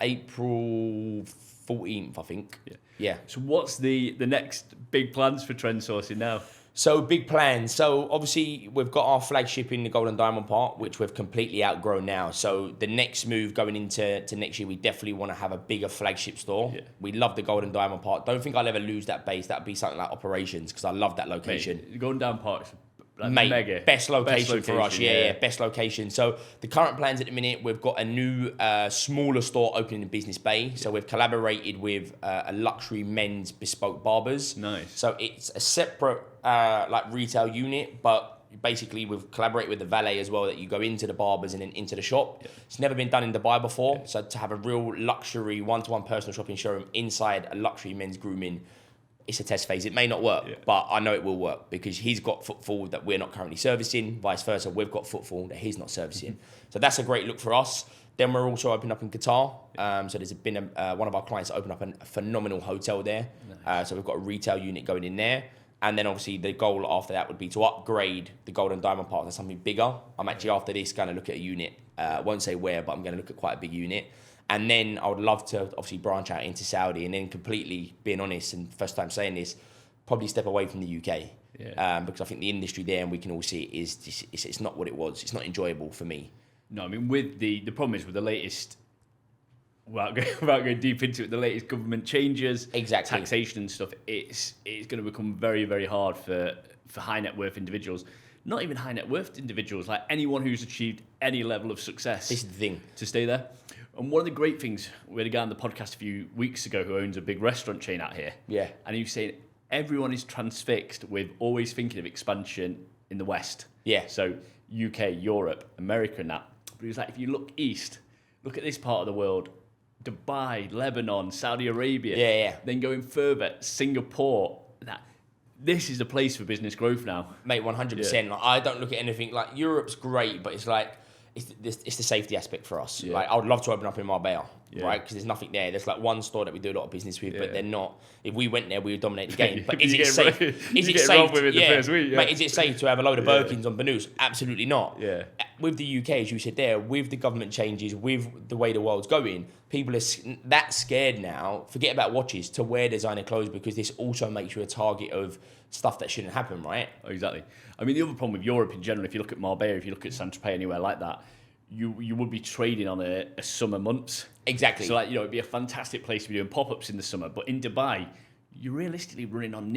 April 14th, I think. Yeah. So what's the next big plans for trend sourcing now? So big plans. So obviously we've got our flagship in the Golden Diamond part, which we've completely outgrown now. So the next move going into next year, we definitely want to have a bigger flagship store. Yeah. We love the Golden Diamond part. Don't think I'll ever lose that base. That'd be something like operations, because I love that location. Mate, going down parks, like Mate, mega. best location for us. yeah. Yeah, best location. So the current plans at the minute, we've got a new smaller store opening in Business Bay. So we've collaborated with a luxury men's bespoke barbers. Nice. So it's a separate like retail unit, but basically we've collaborated with the valet as well, that you go into the barbers and then into the shop. Yeah. It's never been done in Dubai before. So to have a real luxury one-to-one personal shopping showroom inside a luxury men's grooming, it's a test phase. It may not work, but I know it will work, because he's got footfall that we're not currently servicing. Vice versa, we've got footfall that he's not servicing. So that's a great look for us. Then we're also opening up in Qatar. So there's been one of our clients opened up a phenomenal hotel there. Nice. So we've got a retail unit going in there. And then obviously the goal after that would be to upgrade the Golden Diamond part to something bigger. I'm actually after this going to look at a unit. I won't say where, but I'm going to look at quite a big unit. And then I would love to obviously branch out into Saudi, and then completely, being honest, and first time saying this, probably step away from the UK. Yeah. Because I think the industry there, and we can all see it, is just, it's not what it was. It's not enjoyable for me. No, I mean, with the problem is with the latest, without going deep into it, the latest government changes, exactly, taxation and stuff, it's going to become very, very hard for high net worth individuals. Not even high net worth individuals, like anyone who's achieved any level of success. This is the thing. To stay there. And one of the great things, we had a guy on the podcast a few weeks ago who owns a big restaurant chain out here. Yeah. And he was saying everyone is transfixed with always thinking of expansion in the West. Yeah. So UK, Europe, America and that. But he was like, if you look east, look at this part of the world, Dubai, Lebanon, Saudi Arabia. Yeah. Then going further, Singapore. This is the place for business growth now. Mate, 100%. Yeah. Like, I don't look at anything, like Europe's great, but it's like, it's the safety aspect for us. Yeah. Like, I would love to open up in Marbella, right? Because there's nothing there. There's like one store that we do a lot of business with, but they're not. If we went there, we would dominate the game. But is it safe? Is it safe? With the first week, Mate, is it safe to have a load of Birkins on Banus? Absolutely not. Yeah. With the UK, as you said there, with the government changes, with the way the world's going, people are that scared now. Forget about watches, to wear designer clothes, because this also makes you a target of stuff that shouldn't happen, right? Oh, exactly. I mean, the other problem with Europe in general, if you look at Marbella, if you look at Saint-Tropez, anywhere like that, you would be trading on a summer months. Exactly. So, like, it'd be a fantastic place to be doing pop-ups in the summer. But in Dubai, you're realistically running on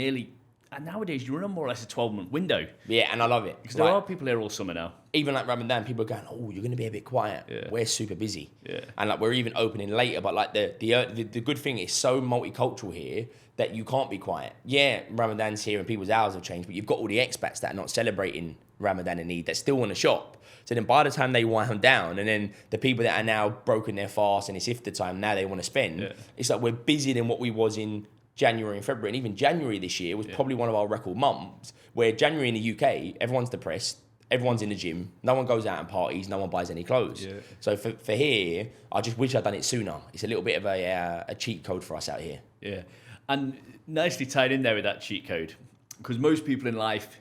and nowadays you run on more or less a 12-month window. Yeah, and I love it. Because there are people here all summer now. Even like Ramadan, people are going, oh, you're going to be a bit quiet. Yeah. We're super busy. Yeah. And like, we're even opening later, but like the good thing is so multicultural here that you can't be quiet. Yeah, Ramadan's here and people's hours have changed, but you've got all the expats that are not celebrating Ramadan and Eid that still want to shop. So then by the time they wind down, and then the people that are now broken their fast and it's iftar time, now they want to spend, it's like we're busier than what we was in January and February. And even January this year was probably one of our record months, where January in the UK, everyone's depressed, everyone's in the gym, no one goes out and parties, no one buys any clothes. Yeah. So for here, I just wish I'd done it sooner. It's a little bit of a cheat code for us out here. Yeah. And nicely tied in there with that cheat code, because most people in life,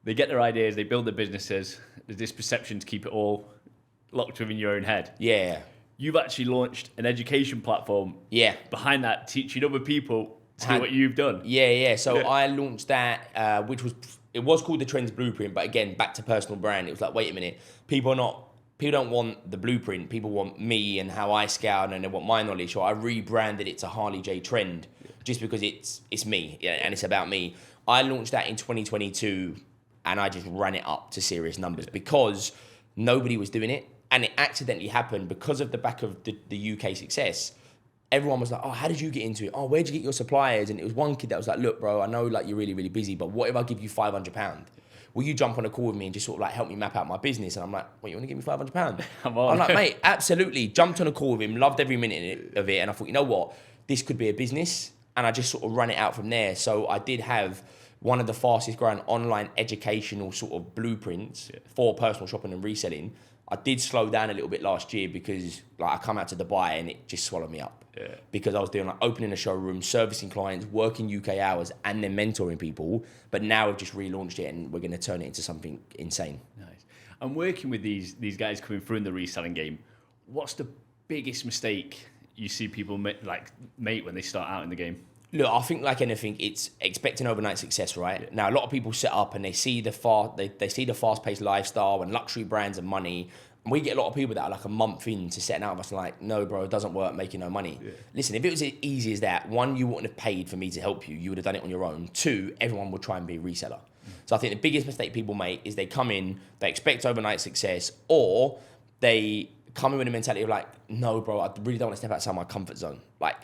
they get their ideas, they build their businesses, there's this perception to keep it all locked within your own head. Yeah. You've actually launched an education platform. Yeah. Behind that, teaching other people to do what you've done. Yeah. So I launched that, which was called the Trends Blueprint, but again, back to personal brand. It was like, wait a minute, people don't want the blueprint. People want me and how I scale, and they want my knowledge. So I rebranded it to Harley J Trend, just because it's me, and it's about me. I launched that in 2022, and I just ran it up to serious numbers because nobody was doing it. And it accidentally happened because of the back of the UK success. Everyone was like, oh, how did you get into it? Oh, where'd you get your suppliers? And it was one kid that was like, look, bro, I know like you're really, really busy, but what if I give you £500? Will you jump on a call with me and just sort of like help me map out my business? And I'm like, what, you want to give me £500? I'm like, mate, absolutely. Jumped on a call with him, loved every minute of it. And I thought, you know what? This could be a business. And I just sort of run it out from there. So I did have one of the fastest growing online educational sort of blueprints for personal shopping and reselling. I did slow down a little bit last year because like I come out to Dubai and it just swallowed me up. Yeah. Because I was doing like opening a showroom, servicing clients, working UK hours, and then mentoring people. But now we've just relaunched it and we're going to turn it into something insane. Nice. And working with these guys coming through in the reselling game, what's the biggest mistake you see people make when they start out in the game? Look, I think like anything, it's expecting overnight success, right? Yeah. Now, a lot of people set up and they see the fast-paced lifestyle and luxury brands and money. And we get a lot of people that are like a month into setting out of us like, no, bro, it doesn't work, making no money. Yeah. Listen, if it was as easy as that, one, you wouldn't have paid for me to help you. You would have done it on your own. Two, everyone would try and be a reseller. So I think the biggest mistake people make is they come in, they expect overnight success, or they come in with a mentality of like, no, bro, I really don't want to step outside my comfort zone. Like,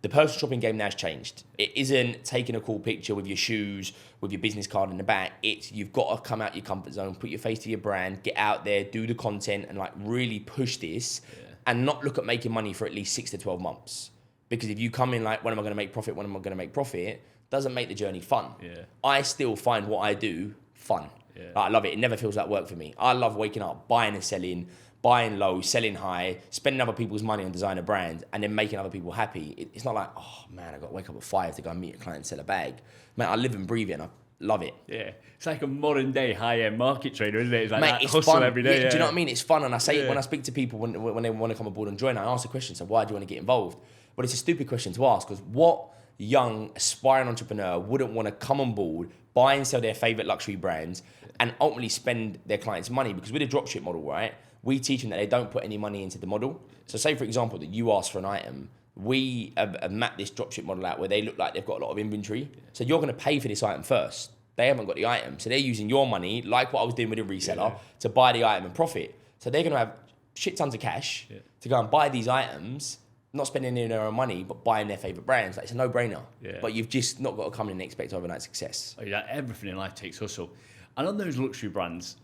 the personal shopping game now has changed. It isn't taking a cool picture with your shoes, with your business card in the back. It's you've got to come out your comfort zone, put your face to your brand, get out there, do the content, and like really push this, and not look at making money for at least 6 to 12 months. Because if you come in like, when am I going to make profit? When am I going to make profit? Doesn't make the journey fun. Yeah. I still find what I do fun. Yeah. Like, I love it. It never feels like work for me. I love waking up, buying and selling, buying low, selling high, spending other people's money on designer brands, and then making other people happy. It's not like, oh man, I got to wake up at 5 to go and meet a client and sell a bag. Man, I live and breathe it and I love it. Yeah. It's like a modern day high-end market trader, isn't it? It's like Mate, that it's hustle fun. every day. Yeah, do you know what I mean? It's fun. And I say when I speak to people when they want to come aboard and join, I ask the question, so why do you want to get involved? But it's a stupid question to ask, because what young aspiring entrepreneur wouldn't want to come on board, buy and sell their favorite luxury brands, and ultimately spend their clients' money? Because with a dropship model, right, we teach them that they don't put any money into the model. So say, for example, that you ask for an item, we have mapped this dropship model out where they look like they've got a lot of inventory. So you're going to pay for this item first. They haven't got the item. So they're using your money, like what I was doing with a reseller, to buy the item and profit. So they're going to have shit tons of cash to go and buy these items, not spending any of their own money, but buying their favorite brands. Like, it's a no-brainer. Yeah. But you've just not got to come in and expect overnight success. Oh, yeah, everything in life takes hustle. And on those luxury brands,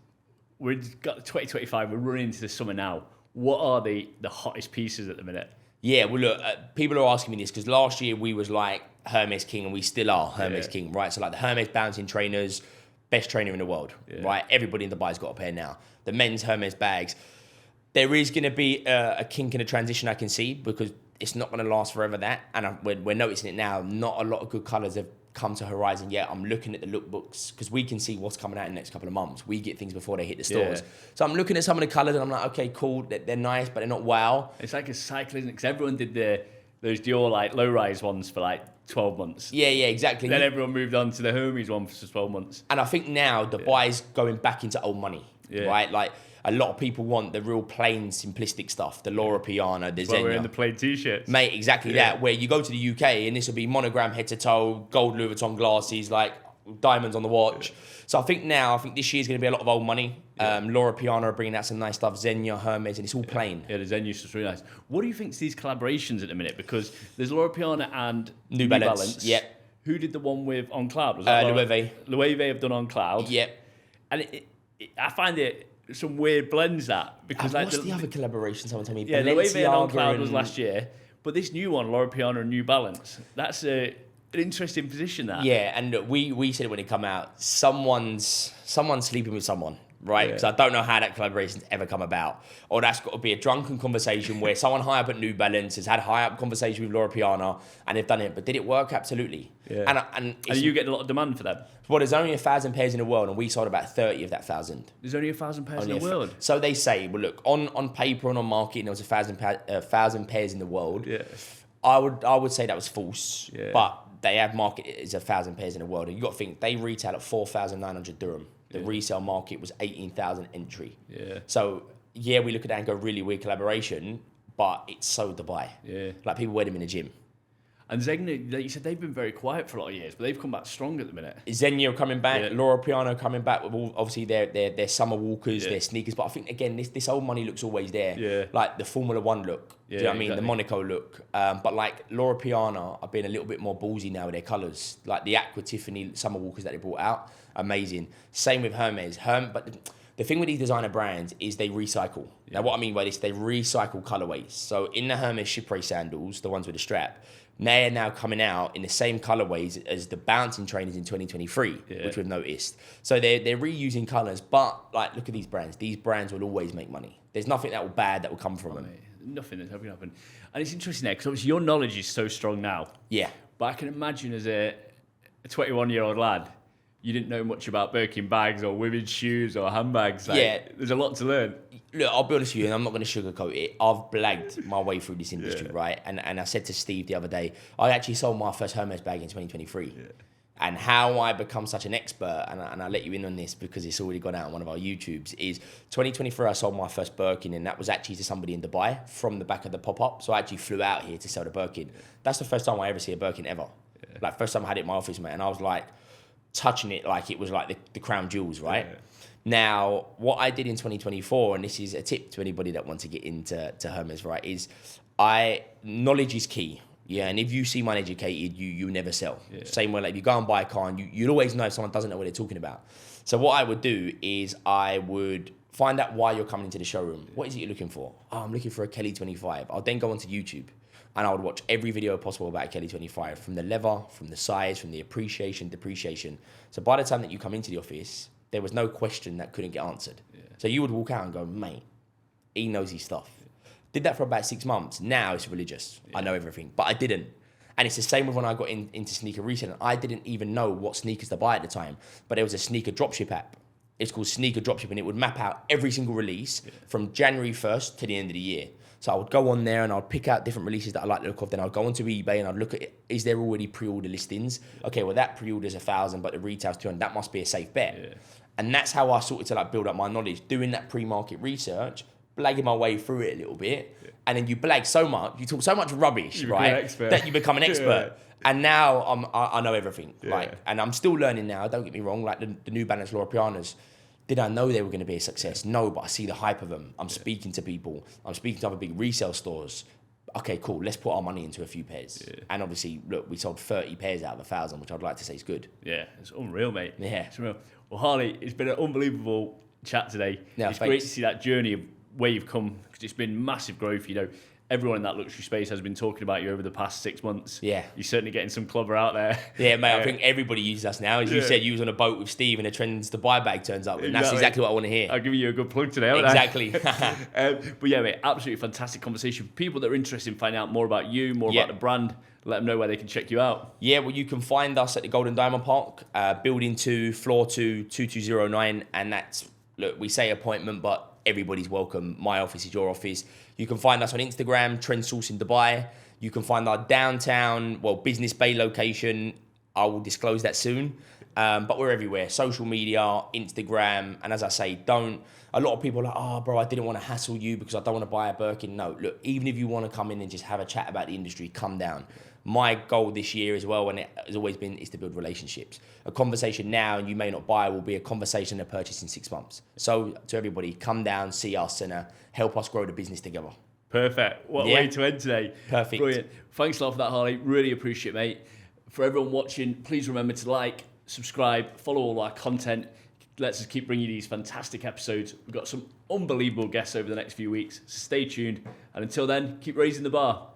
we've got 2025, we're running into the summer now. What are the hottest pieces at the minute? Yeah, well, look, people are asking me this because last year we was like Hermes King, and we still are Hermes King, right? So like the Hermes bouncing trainers, best trainer in the world, right? Everybody in Dubai's got a pair now. The men's Hermes bags. There is going to be a kink in a transition I can see, because it's not going to last forever, that. And we're noticing it now. Not a lot of good colours have come to horizon yet. I'm looking at the lookbooks because we can see what's coming out in the next couple of months. We get things before they hit the stores. So I'm looking at some of the colours and I'm like, okay, cool. They're nice, but they're not wow. It's like a cycle, isn't it? Because everyone did those Dior like low-rise ones for like 12 months. Yeah, exactly. Then everyone moved on to the Hermes one for 12 months. And I think now Dubai's going back into old money, right? Like, a lot of people want the real plain, simplistic stuff. The Laura Piana, the Zegna. Well, we're in the plain T-shirts. Mate, exactly that. Where you go to the UK and this will be monogram head to toe, gold Louis Vuitton glasses, like diamonds on the watch. So I think this year's going to be a lot of old money. Laura Piana are bringing out some nice stuff. Zegna, Hermes, and it's all plain. Yeah, the Zegna is really nice. What do you think to these collaborations at the minute? Because there's Laura Piana and New Balance. Yep. Who did the one with On Cloud? Was that Loewe. Loewe have done On Cloud. Yep. And I find it some weird blends, that, because like what's the other collaboration? Someone tell me. Yeah, Loewe and On Cloud was last year, but this new one, Laura Piana and New Balance, that's an interesting position. That. Yeah, and we said it when it come out. Someone's sleeping with someone, right? Because I don't know how that collaboration's ever come about, or that's got to be a drunken conversation where someone high up at New Balance has had high up conversation with Laura Piana and they've done it. But did it work? Absolutely. Yeah. And are you getting a lot of demand for them? Well, there's only 1,000 pairs in the world, and we sold about 30 of that 1,000. There's only 1,000 pairs in the world. So they say, well, look, on paper and on marketing, there was 1,000 pairs in the world. Yeah. I would say that was false. Yeah. But they have marketed as 1,000 pairs in the world, and you got to think they retail at 4,900 dirham. The resale market was 18,000 entry. Yeah. So we look at that and go, really weird collaboration, but it's so Dubai. Yeah. Like people wear them in the gym. And Zegna, like you said, they've been very quiet for a lot of years, but they've come back strong at the minute. Zegna coming back, Yeah. Laura Piano coming back with obviously their summer walkers, Yeah. their sneakers. But I think again, this old money look's always there. Yeah. Like the Formula One look. Do you know what I mean? The Monaco look. But like Laura Piano are being a little bit more ballsy now with their colours. Like the Aqua Tiffany summer walkers that they brought out, amazing. Same with Hermes. But the thing with these designer brands is they recycle. Now what I mean by this, they recycle colourways. So in the Hermes Chypre sandals, the ones with the strap, they're now coming out in the same colourways as the bouncing trainers in 2023, which we've noticed. So they're reusing colours, but like look at these brands. These brands will always make money. There's nothing bad that will come from them. Nothing that's ever going to happen. And it's interesting there, because obviously your knowledge is so strong now. Yeah. But I can imagine as a 21-year-old lad, you didn't know much about Birkin bags or women's shoes or handbags. Like, there's a lot to learn. Look, I'll be honest with you, and I'm not going to sugarcoat it. I've blagged my way through this industry, right? And I said to Steve the other day, I actually sold my first Hermes bag in 2023. Yeah. And how I become such an expert, and I let you in on this because it's already gone out on one of our YouTubes, is 2023 I sold my first Birkin, and that was actually to somebody in Dubai from the back of the pop-up. So I actually flew out here to sell the Birkin. Yeah. That's the first time I ever see a Birkin ever. Yeah. Like first time I had it in my office, mate, and I was like touching it like it was like the crown jewels, right? Yeah. Now, what I did in 2024, and this is a tip to anybody that wants to get into Hermes, right, is knowledge is key. Yeah, and if you seem uneducated, you never sell. Yeah. Same way, like if you go and buy a car, and you'd always know if someone doesn't know what they're talking about. So what I would do is I would find out why you're coming into the showroom. Yeah. What is it you're looking for? Oh, I'm looking for a Kelly 25. I'll then go onto YouTube, and I would watch every video possible about a Kelly 25, from the leather, from the size, from the appreciation, depreciation. So by the time that you come into the office, there was no question that couldn't get answered. Yeah. So you would walk out and go, mate, he knows his stuff. Did that for about 6 months. Now it's religious. Yeah. I know everything, but I didn't. And it's the same with when I got into sneaker reselling. I didn't even know what sneakers to buy at the time, but there was a sneaker dropship app. It's called Sneaker Dropship, and it would map out every single release from January 1st to the end of the year. So I would go on there and I'd pick out different releases that I like the look of. Then I'd go onto eBay and I'd look at it. Is there already pre-order listings? Okay, well that pre-order's 1,000, but the retail's 200. That must be a safe bet. Yeah. And that's how I started to like build up my knowledge, doing that pre-market research, blagging my way through it a little bit. Yeah. And then you blag so much, you talk so much rubbish, right? That you become an expert. Yeah. And now I know everything. Yeah. Like, and I'm still learning now, don't get me wrong, like the New Balance Laura Pianos. Did I know they were going to be a success? No, but I see the hype of them. I'm speaking to people. I'm speaking to other big resale stores. Okay, cool. Let's put our money into a few pairs. Yeah. And obviously, look, we sold 30 pairs out of 1,000, which I'd like to say is good. Yeah, it's unreal, mate. Yeah. It's unreal. Well, Harley, it's been an unbelievable chat today. Yeah, it's great to see that journey of where you've come, because it's been massive growth. You know, everyone in that luxury space has been talking about you over the past 6 months. Yeah. You're certainly getting some clobber out there. Yeah, mate, I think everybody uses us now. As you said, you was on a boat with Steve and a Trends to Buy bag turns up. And that's exactly what I want to hear. I'll give you a good plug today, exactly. But yeah, mate, absolutely fantastic conversation. People that are interested in finding out more about you, more about the brand, let them know where they can check you out. Yeah, well, you can find us at the Golden Diamond Park, Building 2, Floor 2, 2209. And that's, look, we say appointment, but everybody's welcome. My office is your office. You can find us on Instagram, Trend Source in Dubai. You can find our downtown, Business Bay location. I will disclose that soon. But we're everywhere. Social media, Instagram. And as I say, a lot of people are like, oh, bro, I didn't want to hassle you because I don't want to buy a Birkin. No, look, even if you want to come in and just have a chat about the industry, come down. My goal this year as well, and it has always been, is to build relationships. A conversation now, and you may not buy, will be a conversation and a purchase in 6 months. So to everybody, come down, see us, and help us grow the business together. Perfect. What a way to end today. Perfect. Brilliant. Thanks a lot for that, Harley. Really appreciate it, mate. For everyone watching, please remember to like, subscribe, follow all our content. Let's just keep bringing you these fantastic episodes. We've got some unbelievable guests over the next few weeks. So stay tuned. And until then, keep raising the bar.